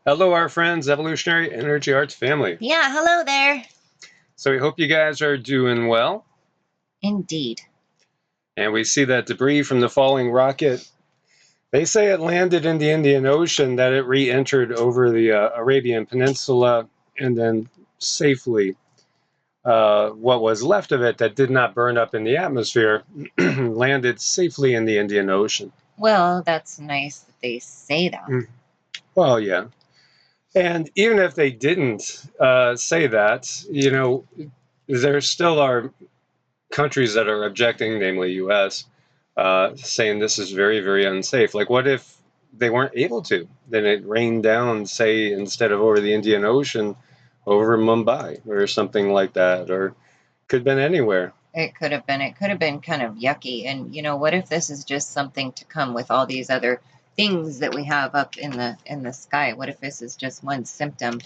Hello, our friends, Evolutionary Energy Arts family. Yeah, hello there. So we hope you guys are doing well. Indeed. And we see that debris from the falling rocket. They say it landed in the Indian Ocean, that it re-entered over the Arabian Peninsula, and then safely, what was left of it that did not burn up in the atmosphere, landed safely in the Indian Ocean. Well, that's nice that they say that. Well, yeah. And even if they didn't say that, there still are countries that are objecting, namely U.S., saying this is very, very unsafe. Like, what if they weren't able to? Then it rained down, say, instead of over the Indian Ocean, over Mumbai or something like that, or could have been anywhere. It could have been. It could have been kind of yucky. And what if this is just something to come with all these other things that we have up in the sky? What if this is just one symptom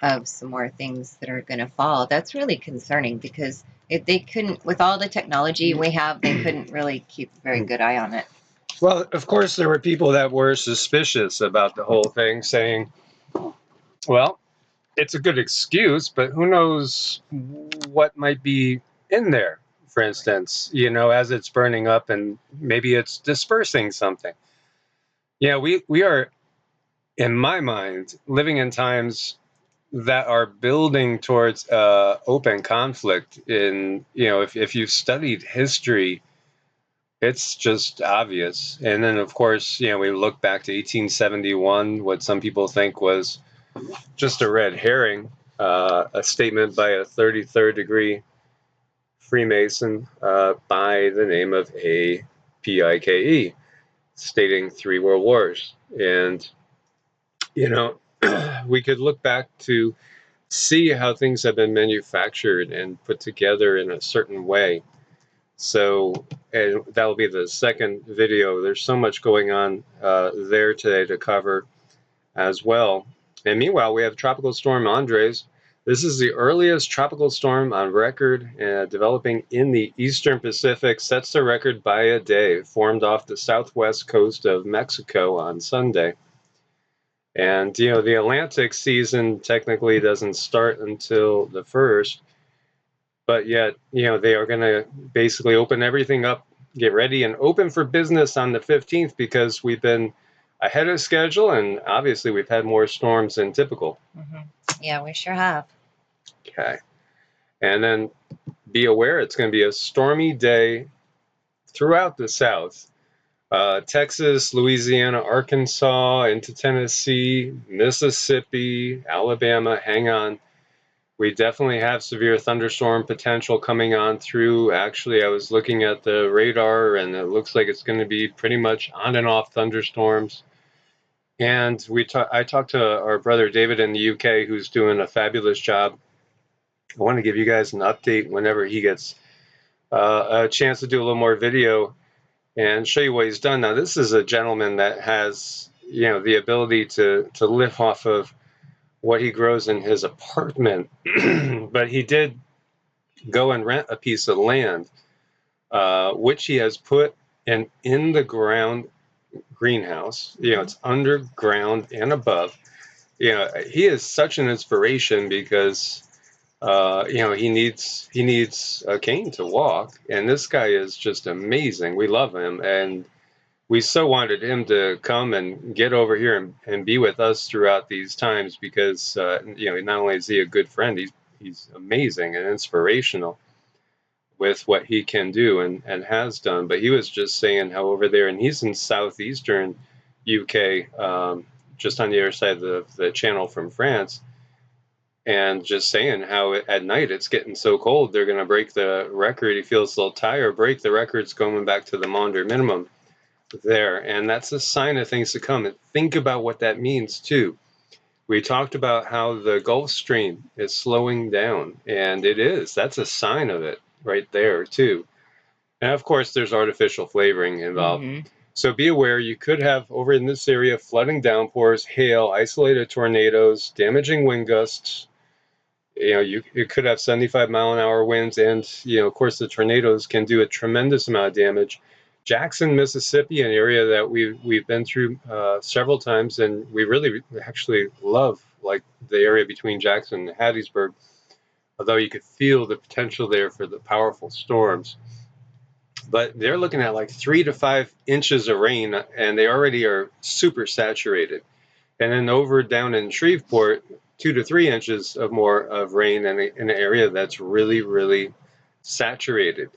of some more things that are going to fall? That's really concerning because if they couldn't, with all the technology we have, they couldn't really keep a very good eye on it. Well, of course, there were people that were suspicious about the whole thing, saying, well, it's a good excuse, but who knows what might be in there, for instance, as it's burning up and maybe it's dispersing something. Yeah, we are, in my mind, living in times that are building towards open conflict. If you've studied history, it's just obvious. And then, of course, we look back to 1871, what some people think was just a red herring, a statement by a 33rd degree Freemason by the name of A.P.I.K.E., stating 3 world wars. And, we could look back to see how things have been manufactured and put together in a certain way. So, and that'll be the second video. There's so much going on there today to cover as well. And meanwhile, we have Tropical Storm Andres. This is the earliest tropical storm on record, developing in the Eastern Pacific, sets the record by a day, formed off the southwest coast of Mexico on Sunday. And, the Atlantic season technically doesn't start until the 1st, but yet, they are going to basically open everything up, get ready, and open for business on the 15th because we've been ahead of schedule, and obviously we've had more storms than typical. Yeah, we sure have. Okay. And then be aware it's going to be a stormy day throughout the South. Texas, Louisiana, Arkansas, into Tennessee, Mississippi, Alabama, hang on. We definitely have severe thunderstorm potential coming on through. Actually, I was looking at the radar, and it looks like it's going to be pretty much on and off thunderstorms. And I talked to our brother David in the UK, who's doing a fabulous job. I want to give you guys an update whenever he gets a chance to do a little more video and show you what he's done. Now, this is a gentleman that has, the ability to live off of what he grows in his apartment. But he did go and rent a piece of land, which he has put in the ground greenhouse. It's underground and above. He is such an inspiration because he needs a cane to walk, and this guy is just amazing. We love him, and we so wanted him to come and get over here and be with us throughout these times because not only is he a good friend, he's amazing and inspirational with what he can do and has done. But he was just saying how over there, and he's in southeastern UK, just on the other side of the channel from France, and just saying how at night it's getting so cold they're going to break the record. He feels a little tired, break the records going back to the Maunder minimum there, and that's a sign of things to come. And think about what that means too. We talked about how the Gulf Stream is slowing down, and it is. That's a sign of it right there too. And of course there's artificial flavoring involved. So be aware, you could have over in this area flooding downpours, hail, isolated tornadoes, damaging wind gusts. You could have 75-mile-an-hour winds, and of course the tornadoes can do a tremendous amount of damage. Jackson, Mississippi, an area that we've been through several times, and we really actually love, like, the area between Jackson and Hattiesburg, although you could feel the potential there for the powerful storms. But they're looking at like 3 to 5 inches of rain, and they already are super saturated. And then over down in Shreveport, 2 to 3 inches of more of rain in an area that's really, really saturated.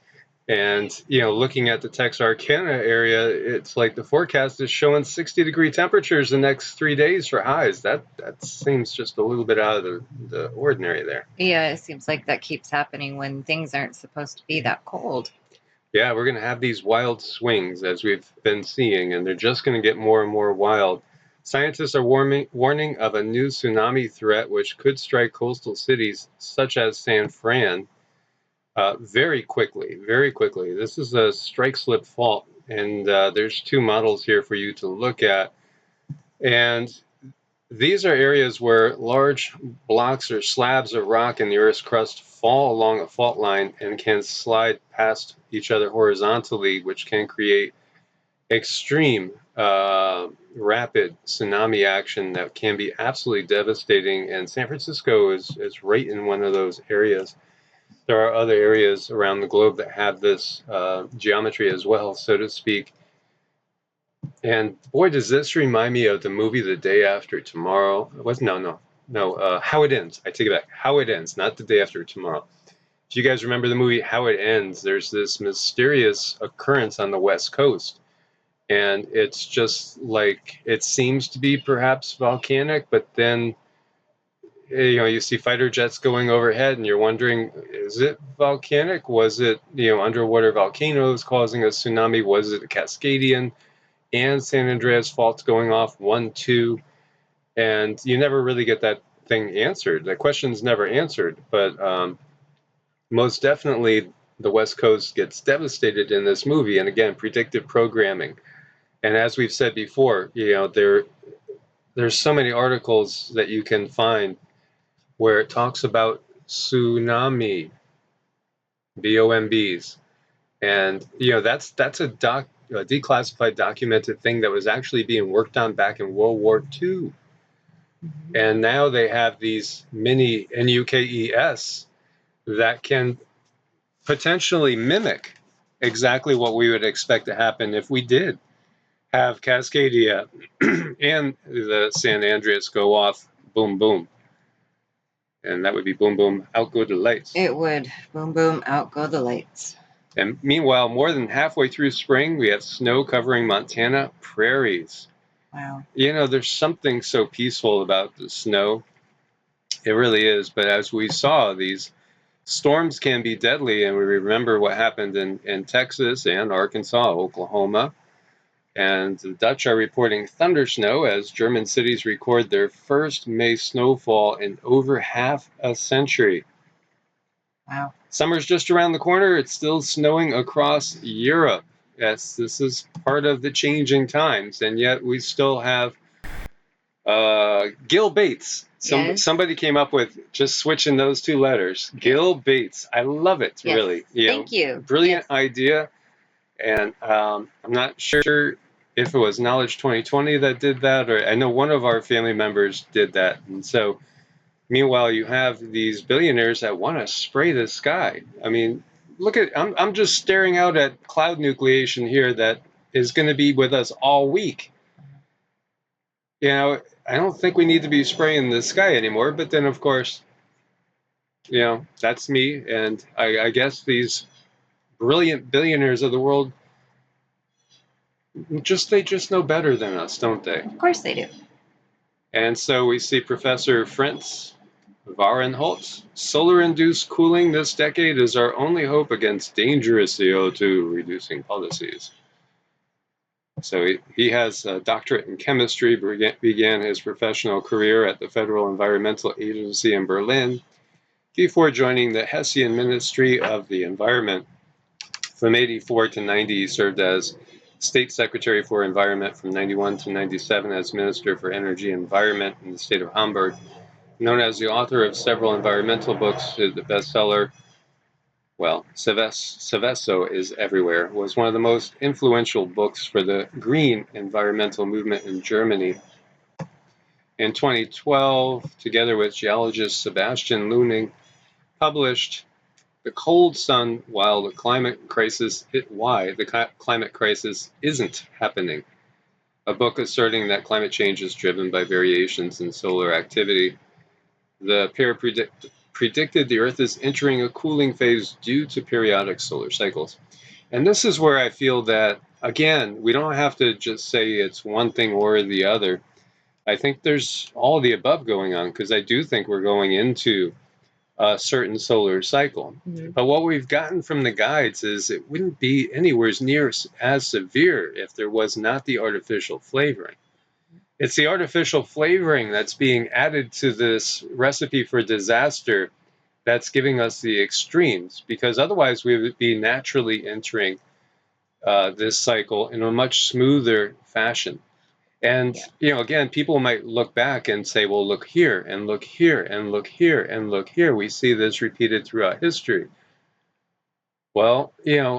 And, looking at the Texarkana area, it's like the forecast is showing 60-degree temperatures the next 3 days for highs. That seems just a little bit out of the ordinary there. Yeah, it seems like that keeps happening when things aren't supposed to be that cold. Yeah, we're going to have these wild swings, as we've been seeing, and they're just going to get more and more wild. Scientists are warning of a new tsunami threat, which could strike coastal cities such as San Fran very quickly, very quickly. This is a strike slip fault, and there's 2 models here for you to look at. And these are areas where large blocks or slabs of rock in the Earth's crust fall along a fault line and can slide past each other horizontally, which can create extreme rapid tsunami action that can be absolutely devastating. And San Francisco is right in one of those areas. There are other areas around the globe that have this geometry as well, so to speak. And boy, does this remind me of the movie The Day After Tomorrow. How It Ends. I take it back. How It Ends, not The Day After Tomorrow. If you guys remember the movie How It Ends, there's this mysterious occurrence on the West Coast. And it's just like, it seems to be perhaps volcanic, but then you see fighter jets going overhead and you're wondering, is it volcanic? Was it underwater volcanoes causing a tsunami? Was it a Cascadian and San Andreas faults going off 1, 2, and you never really get that thing answered. The question's never answered, but most definitely the West Coast gets devastated in this movie. And again, predictive programming. And as we've said before, there's so many articles that you can find where it talks about tsunami, BOMBs, and that's a declassified documented thing that was actually being worked on back in World War II. And now they have these mini NUKES that can potentially mimic exactly what we would expect to happen if we did have Cascadia and the San Andreas go off, boom, boom. And that would be boom, boom, out go the lights. It would. Boom, boom, out go the lights. And meanwhile, more than halfway through spring, we have snow covering Montana prairies. Wow. There's something so peaceful about the snow. It really is. But as we saw, these storms can be deadly. And we remember what happened in Texas and Arkansas, Oklahoma. And the Dutch are reporting thundersnow as German cities record their first May snowfall in over half a century. Wow. Summer's just around the corner. It's still snowing across Europe. Yes, this is part of the changing times, and yet we still have Gil Bates. Yes. Somebody came up with just switching those 2 letters. Gil Bates. I love it, yes. really. Thank you. Brilliant yes. idea. And I'm not sure if it was Knowledge 2020 that did that, or I know one of our family members did that. And so, meanwhile, you have these billionaires that want to spray the sky. I mean, look at, I'm just staring out at cloud nucleation here that is going to be with us all week. I don't think we need to be spraying the sky anymore. But then, of course, that's me. And I guess these brilliant billionaires of the world, they just know better than us, don't they? Of course they do. And so we see Professor Fritz Varenholtz. Solar-induced cooling this decade is our only hope against dangerous CO2 reducing policies. So he has a doctorate in chemistry, began his professional career at the Federal Environmental Agency in Berlin before joining the Hessian Ministry of the Environment. From 84 to 90, he served as State Secretary for Environment. From 91 to 97 as Minister for Energy and Environment in the state of Hamburg. Known as the author of several environmental books, the bestseller Well, Seveso is Everywhere was one of the most influential books for the green environmental movement in Germany. In 2012, together with geologist Sebastian Luning, published The Cold Sun While the Climate Crisis Why the Climate Crisis Isn't Happening, a book asserting that climate change is driven by variations in solar activity. The pair predicted the Earth is entering a cooling phase due to periodic solar cycles. And this is where I feel that, again, we don't have to just say it's one thing or the other. I think there's all the above going on, because I do think we're going into a certain solar cycle. Mm-hmm. But what we've gotten from the guides is it wouldn't be anywhere near as severe if there was not the artificial flavoring. It's the artificial flavoring that's being added to this recipe for disaster that's giving us the extremes, because otherwise we would be naturally entering this cycle in a much smoother fashion. And, again, people might look back and say, well, look here, and look here, and look here, and look here. We see this repeated throughout history. Well,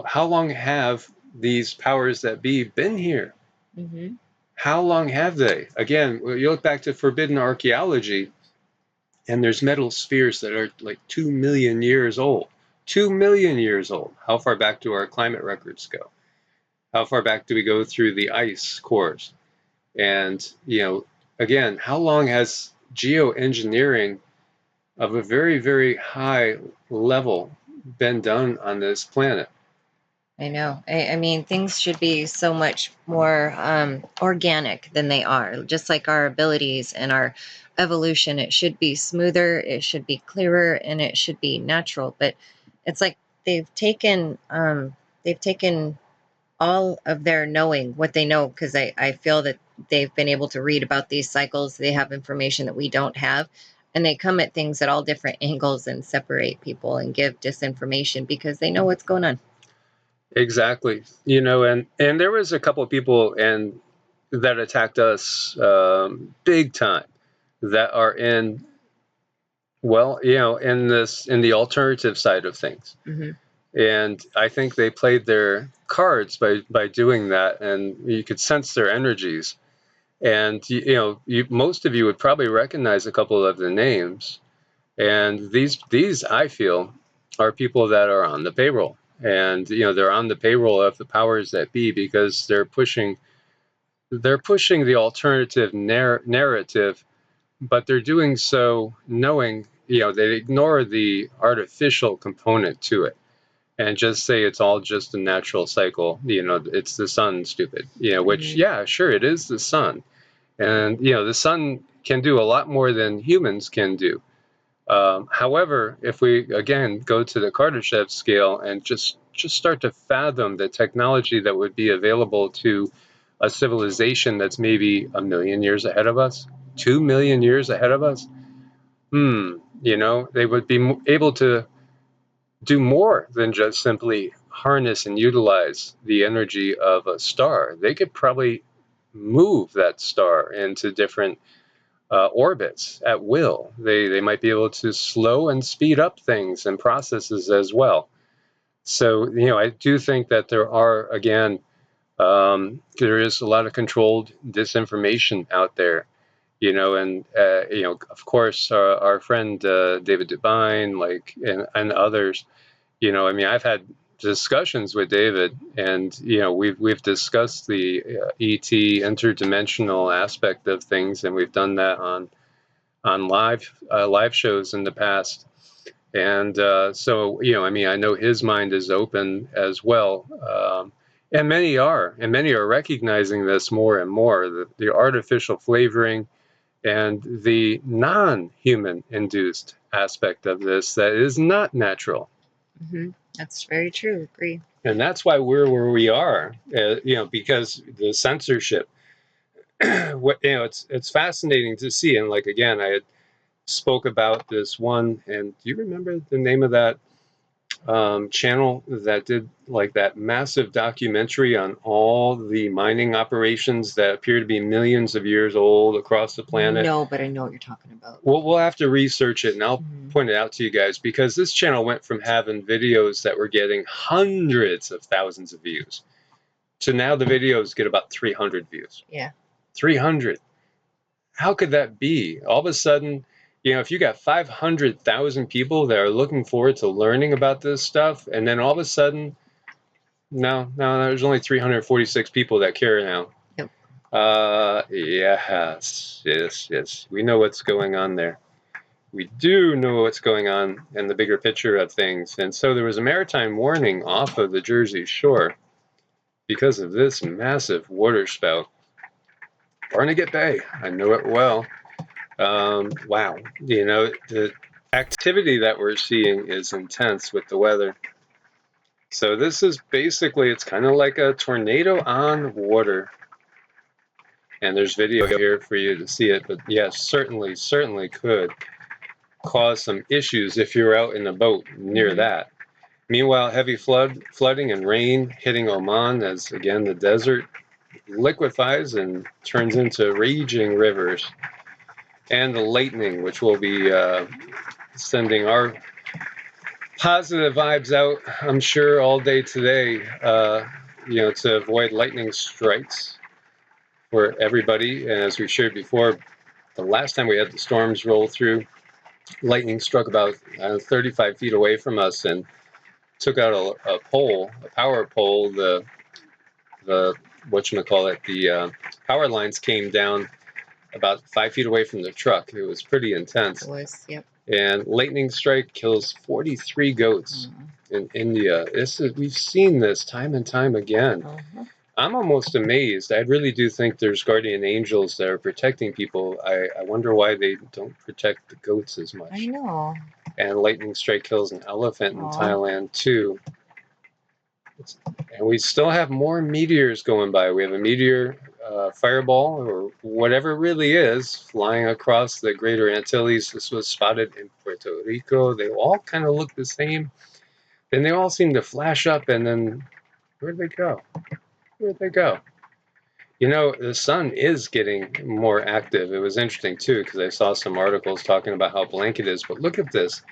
how long have these powers that be been here? Mm-hmm. How long have they? Again, you look back to forbidden archaeology, and there's metal spheres that are like 2 million years old. 2 million years old. How far back do our climate records go? How far back do we go through the ice cores? And, again, how long has geoengineering of a very, very high level been done on this planet? I know. I mean, things should be so much more organic than they are. Just like our abilities and our evolution, it should be smoother, it should be clearer, and it should be natural. But it's like they've taken all of their knowing what they know, because I feel that they've been able to read about these cycles. They have information that we don't have, and they come at things at all different angles and separate people and give disinformation because they know what's going on. Exactly. And there was a couple of people that attacked us big time that are in the alternative side of things. Mm-hmm. And I think they played their cards by doing that, and you could sense their energies. And most of you would probably recognize a couple of the names. And these I feel are people that are on the payroll, and they're on the payroll of the powers that be, because they're pushing the alternative narrative, but they're doing so knowing they ignore the artificial component to it and just say it's all just a natural cycle. It's the sun, stupid. Which, yeah, sure, it is the sun, and the sun can do a lot more than humans can do. However, if we again go to the Kardashev scale and just start to fathom the technology that would be available to a civilization that's maybe 1,000,000 years ahead of us, 2 million years ahead of us, they would be able to do more than just simply harness and utilize the energy of a star. They could probably move that star into different orbits at will. They might be able to slow and speed up things and processes as well. So, I do think that there is a lot of controlled disinformation out there, and, of course, our friend David Devine, and others, I've had discussions with David, and, we've discussed the ET interdimensional aspect of things, and we've done that on live shows in the past. And so, I know his mind is open as well. And many are recognizing this more and more, the artificial flavoring and the non-human induced aspect of this that is not natural. Mm-hmm. That's very true. Agree. And that's why we're where we are, because the censorship, it's fascinating to see. And again, I had spoke about this one, and do you remember the name of that channel that did like that massive documentary on all the mining operations that appear to be millions of years old across the planet? No, but I know what you're talking about. We'll have to research it, and I'll point it out to you guys, because this channel went from having videos that were getting hundreds of thousands of views to now the videos get about 300 views. Yeah. 300. How could that be? All of a sudden, if you got 500,000 people that are looking forward to learning about this stuff, and then all of a sudden, no, there's only 346 people that care now. Yep. Yes. We know what's going on there. We do know what's going on in the bigger picture of things. And so there was a maritime warning off of the Jersey Shore because of this massive waterspout. Barnegat Bay, I know it well. Wow, the activity that we're seeing is intense with the weather. So this is basically, it's kind of like a tornado on water. And there's video here for you to see it, but yes, certainly could cause some issues if you're out in a boat near that. Meanwhile, heavy flooding and rain hitting Oman as, again, the desert liquefies and turns into raging rivers. And the lightning, which will be sending our positive vibes out, I'm sure, all day today, to avoid lightning strikes for everybody. And as we shared before, the last time we had the storms roll through, lightning struck about 35 feet away from us and took out a pole, a power pole. The power lines came down about 5 feet away from the truck. It was pretty intense. It was, yep. And lightning strike kills 43 goats in India. We've seen this time and time again. I'm almost amazed. I really do think there's guardian angels that are protecting people. I wonder why they don't protect the goats as much. I know. And lightning strike kills an elephant in Thailand too. And we still have more meteors going by. We have a meteor fireball, or whatever it really is, flying across the greater Antilles. This was spotted in Puerto Rico. They all kind of look the same. Then they all seem to flash up, and then where'd they go? The sun is getting more active. It was interesting too, because I saw some articles talking about how blank it is. But look at this.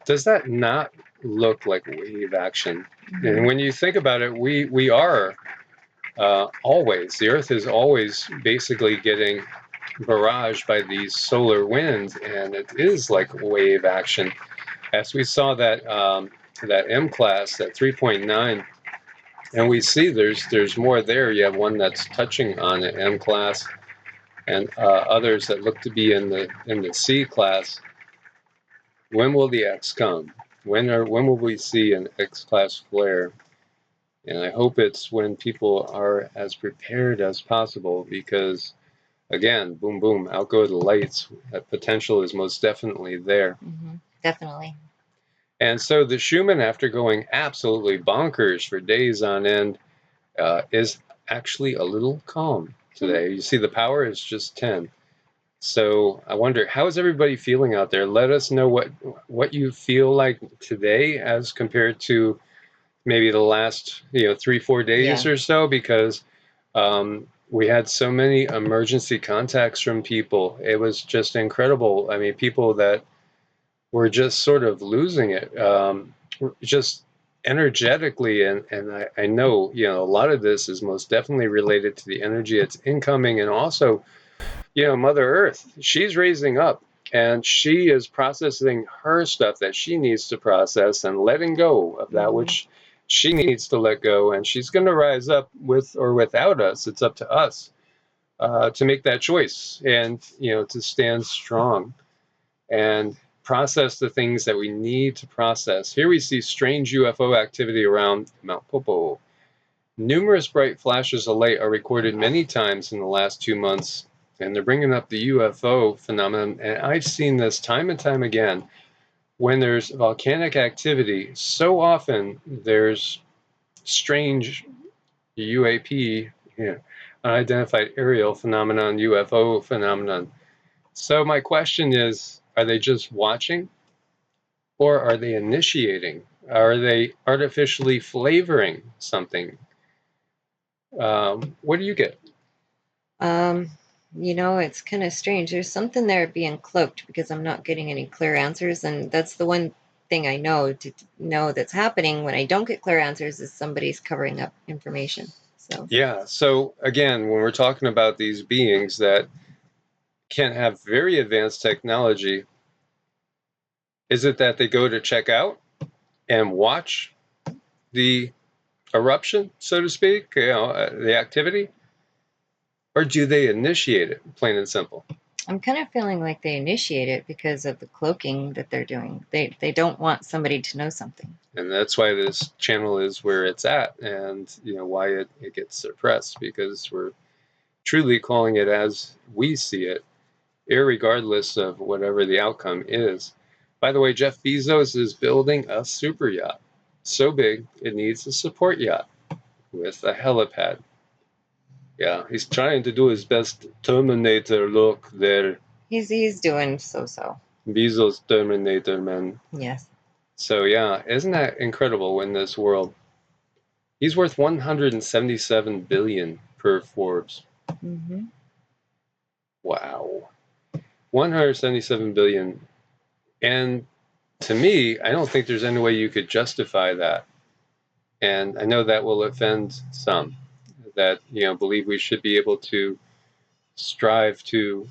Does that not look like wave action? And when you think about it, we are always, the Earth is always basically getting barraged by these solar winds, and it is like wave action. As we saw that M class, that 3.9, and we see there's more there. You have one that's touching on an M class, and others that look to be in the C class. When will the X come? When will we see an X class flare? And I hope it's when people are as prepared as possible, because, again, boom, boom, out go the lights. That potential is most definitely there. Definitely. And so the Schumann, after going absolutely bonkers for days on end, is actually a little calm today. You see the power is just 10. So I wonder, how is everybody feeling out there? Let us know what you feel like today as compared to maybe the last 3-4 days or so, because we had so many emergency contacts from people. It was just incredible. I mean, people that were just sort of losing it, just energetically. And I know, a lot of this is most definitely related to the energy that's incoming, and also, Mother Earth, she's raising up, and she is processing her stuff that she needs to process and letting go of that which she needs to let go. And she's going to rise up with or without us. It's up to us to make that choice, and, to stand strong and process the things that we need to process. Here we see strange UFO activity around Mount Popo. Numerous bright flashes of light are recorded many times in the last 2 months, and they're bringing up the UFO phenomenon. And I've seen this time and time again. When there's volcanic activity, so often there's strange UAP, unidentified aerial phenomenon, UFO phenomenon. So my question is, are they just watching, or are they initiating Are they artificially flavoring something? What do you get? You know, it's kind of strange. There's something there being cloaked because I'm not getting any clear answers, and that's the one thing I know to know that's happening when I don't get clear answers is somebody's covering up information. So Yeah, so again, when we're talking about these beings that can have very advanced technology, is it that they go to check out and watch the eruption, so to speak, the activity, or do they initiate it, plain and simple? I'm kind of feeling like they initiate it because of the cloaking that they're doing. They don't want somebody to know something. And that's why this channel is where it's at, and why it gets suppressed, because we're truly calling it as we see it, irregardless of whatever the outcome is. By the way, Jeff Bezos is building a super yacht, so big it needs a support yacht with a helipad. Yeah, he's trying to do his best Terminator look there. He's doing so. Bezos Terminator, man. Yes. So yeah, isn't that incredible in this world? He's worth 177 billion per Forbes. Mm-hmm. Wow. 177 billion. And to me, I don't think there's any way you could justify that. And I know that will offend some that, believe we should be able to strive to,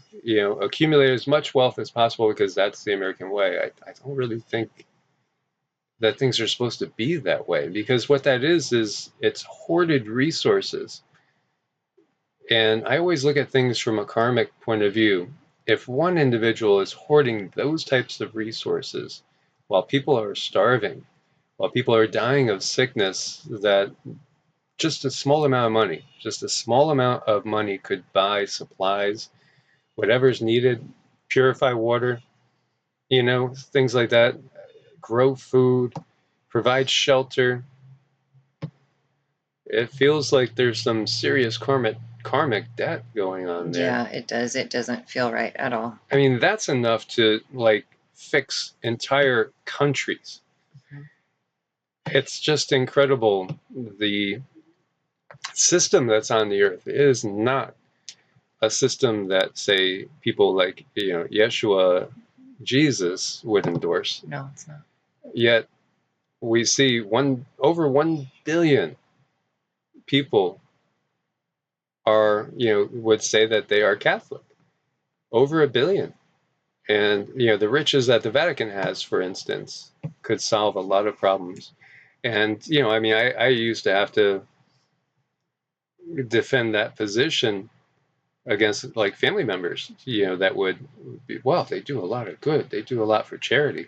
accumulate as much wealth as possible because that's the American way. I don't really think that things are supposed to be that way, because what that is it's hoarded resources. And I always look at things from a karmic point of view. If one individual is hoarding those types of resources while people are starving, while people are dying of sickness, that just a small amount of money, just a small amount of money could buy supplies, whatever's needed, purify water, things like that, grow food, provide shelter. It feels like there's some serious karmic debt going on there. Yeah, it does. It doesn't feel right at all. I mean, that's enough to fix entire countries. Mhm. It's just incredible. The system that's on the earth is not a system that, say, people like Yeshua, Jesus would endorse. No, it's not. Yet we see over 1 billion people would say that they are Catholic. Over 1 billion. And the riches that the Vatican has, for instance, could solve a lot of problems. And I used to have to defend that position against family members, that would be, well, they do a lot of good, they do a lot for charity,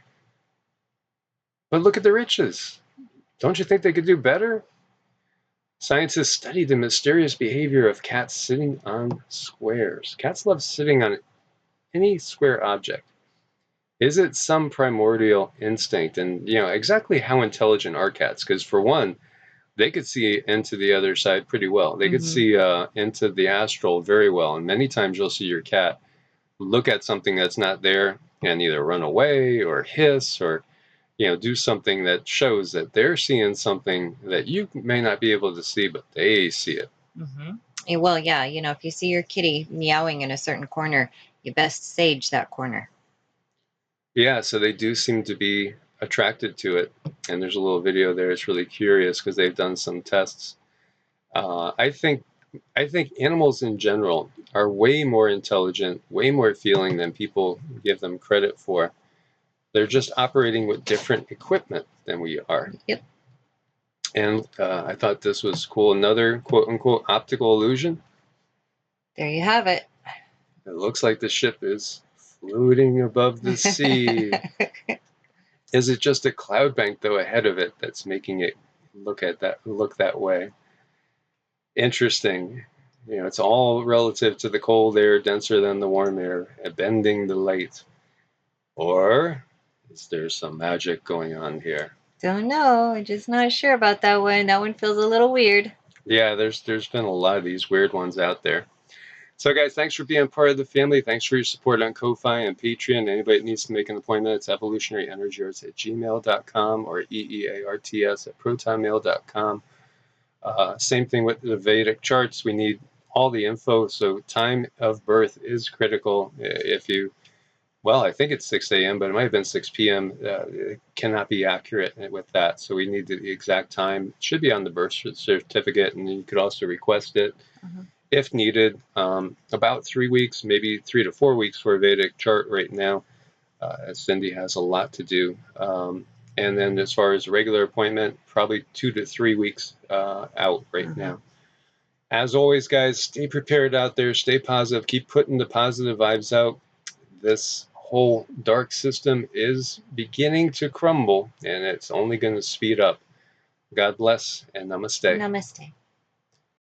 but look at the riches. Don't you think they could do better? Scientists study the mysterious behavior of cats sitting on squares. Cats love sitting on any square object. Is it some primordial instinct? And exactly how intelligent are cats? Because for one, they could see into the other side pretty well. They could see into the astral very well. And many times you'll see your cat look at something that's not there and either run away or hiss or do something that shows that they're seeing something that you may not be able to see, but they see it. Mm-hmm. Well, yeah, if you see your kitty meowing in a certain corner, you best sage that corner. Yeah, so they do seem to be attracted to it. And there's a little video there. It's really curious because they've done some tests. I think animals in general are way more intelligent, way more feeling than people give them credit for. They're just operating with different equipment than we are. Yep. And I thought this was cool. Another quote-unquote optical illusion. There you have it. It looks like the ship is floating above the sea. Is it just a cloud bank, though, ahead of it that's making it look that way? Interesting. It's all relative to the cold air denser than the warm air, bending the light. Or is there some magic going on here? Don't know. I'm just not sure about that one. That one feels a little weird. Yeah, there's been a lot of these weird ones out there. So, guys, thanks for being part of the family. Thanks for your support on Ko-Fi and Patreon. Anybody that needs to make an appointment, it's evolutionaryenergyarts@gmail.com or EEARTS@protonmail.com. Same thing with the Vedic charts. We need all the info. So time of birth is critical. If you, well, I think it's 6 a.m., but it might have been 6 p.m. It cannot be accurate with that. So we need the exact time. It should be on the birth certificate, and you could also request it if needed. About 3 weeks, maybe 3 to 4 weeks for a Vedic chart right now, as Cindy has a lot to do. And then as far as a regular appointment, probably 2 to 3 weeks out right now. As always, guys, stay prepared out there. Stay positive. Keep putting the positive vibes out. This whole dark system is beginning to crumble, and it's only going to speed up. God bless, and namaste. Namaste.